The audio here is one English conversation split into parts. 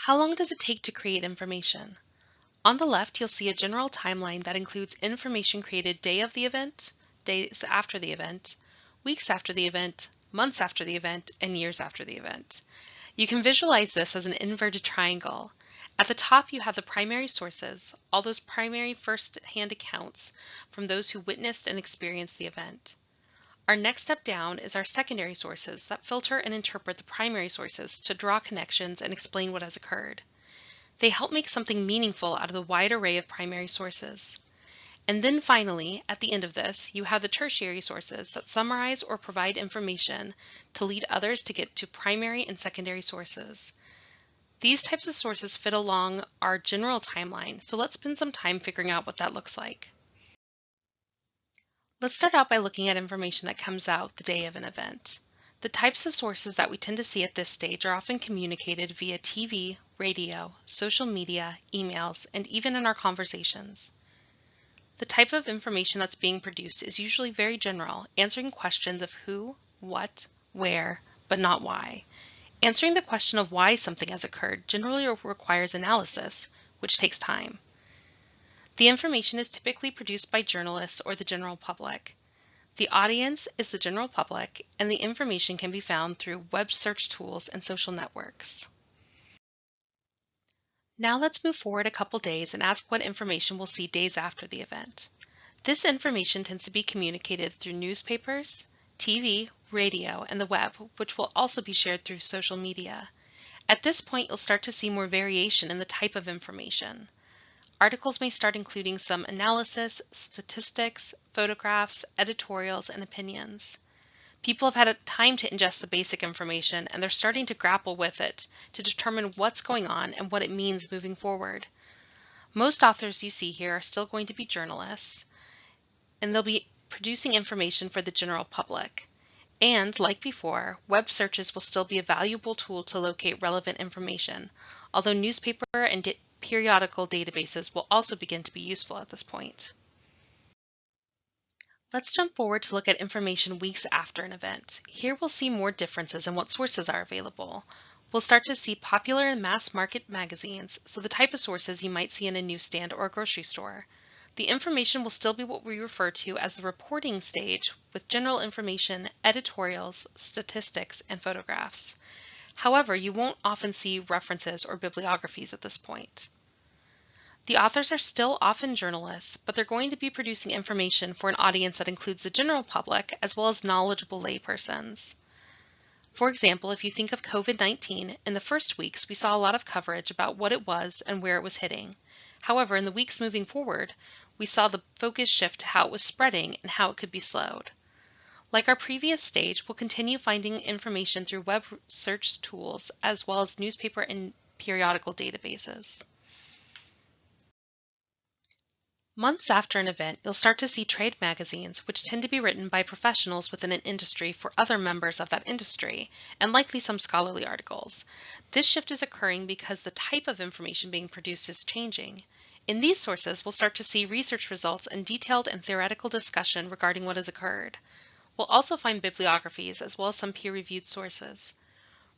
How long does it take to create information? On the left, you'll see a general timeline that includes information created day of the event, days after the event, weeks after the event, months after the event, and years after the event. You can visualize this as an inverted triangle. At the top, you have the primary sources, all those primary first-hand accounts from those who witnessed and experienced the event. Our next step down is our secondary sources that filter and interpret the primary sources to draw connections and explain what has occurred. They help make something meaningful out of the wide array of primary sources. And then finally, at the end of this, you have the tertiary sources that summarize or provide information to lead others to get to primary and secondary sources. These types of sources fit along our general timeline, so let's spend some time figuring out what that looks like. Let's start out by looking at information that comes out the day of an event. The types of sources that we tend to see at this stage are often communicated via TV, radio, social media, emails, and even in our conversations. The type of information that's being produced is usually very general, answering questions of who, what, where, but not why. Answering the question of why something has occurred generally requires analysis, which takes time. The information is typically produced by journalists or the general public. The audience is the general public, and the information can be found through web search tools and social networks. Now let's move forward a couple days and ask what information we'll see days after the event. This information tends to be communicated through newspapers, TV, radio, and the web, which will also be shared through social media. At this point, you'll start to see more variation in the type of information. Articles may start including some analysis, statistics, photographs, editorials, and opinions. People have had time to ingest the basic information, and they're starting to grapple with it to determine what's going on and what it means moving forward. Most authors you see here are still going to be journalists, and they'll be producing information for the general public. And, like before, web searches will still be a valuable tool to locate relevant information, although newspaper and periodical databases will also begin to be useful at this point. Let's jump forward to look at information weeks after an event. Here we'll see more differences in what sources are available. We'll start to see popular and mass market magazines, so the type of sources you might see in a newsstand or a grocery store. The information will still be what we refer to as the reporting stage, with general information, editorials, statistics, and photographs. However, you won't often see references or bibliographies at this point. The authors are still often journalists, but they're going to be producing information for an audience that includes the general public as well as knowledgeable laypersons. For example, if you think of COVID-19, in the first weeks we saw a lot of coverage about what it was and where it was hitting. However, in the weeks moving forward, we saw the focus shift to how it was spreading and how it could be slowed. Like our previous stage, we'll continue finding information through web search tools as well as newspaper and periodical databases. Months after an event, you'll start to see trade magazines, which tend to be written by professionals within an industry for other members of that industry, and likely some scholarly articles. This shift is occurring because the type of information being produced is changing. In these sources, we'll start to see research results and detailed and theoretical discussion regarding what has occurred. We'll also find bibliographies as well as some peer-reviewed sources.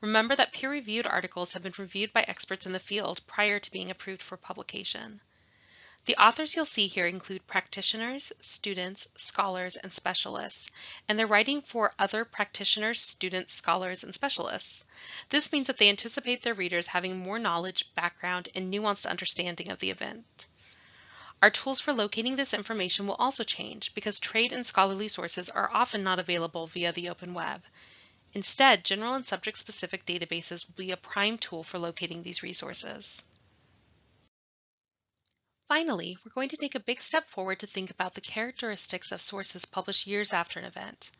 Remember that peer-reviewed articles have been reviewed by experts in the field prior to being approved for publication. The authors you'll see here include practitioners, students, scholars, and specialists, and they're writing for other practitioners, students, scholars, and specialists. This means that they anticipate their readers having more knowledge, background, and nuanced understanding of the event. Our tools for locating this information will also change because trade and scholarly sources are often not available via the open web. Instead, general and subject-specific databases will be a prime tool for locating these resources. Finally, we're going to take a big step forward to think about the characteristics of sources published years after an event.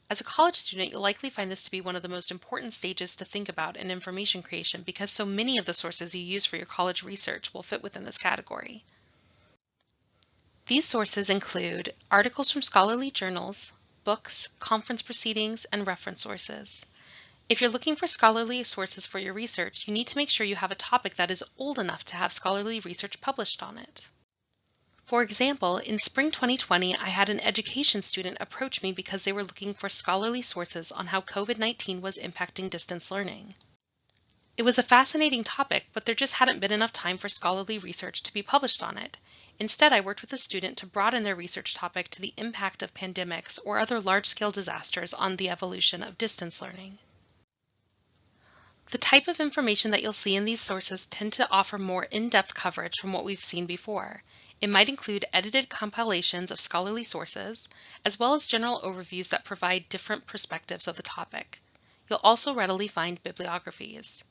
As a college student, you'll likely find this to be one of the most important stages to think about in information creation because so many of the sources you use for your college research will fit within this category. These sources include articles from scholarly journals, books, conference proceedings, and reference sources. If you're looking for scholarly sources for your research, you need to make sure you have a topic that is old enough to have scholarly research published on it. For example, in spring 2020, I had an education student approach me because they were looking for scholarly sources on how COVID-19 was impacting distance learning. It was a fascinating topic, but there just hadn't been enough time for scholarly research to be published on it. Instead, I worked with a student to broaden their research topic to the impact of pandemics or other large-scale disasters on the evolution of distance learning. The type of information that you'll see in these sources tend to offer more in-depth coverage from what we've seen before. It might include edited compilations of scholarly sources, as well as general overviews that provide different perspectives of the topic. You'll also readily find bibliographies.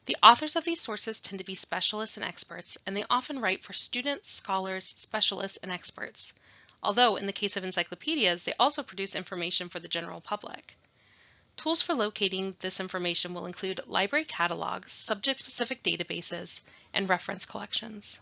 The authors of these sources tend to be specialists and experts, and they often write for students, scholars, specialists, and experts. Although, in the case of encyclopedias, they also produce information for the general public. Tools for locating this information will include library catalogs, subject-specific databases, and reference collections.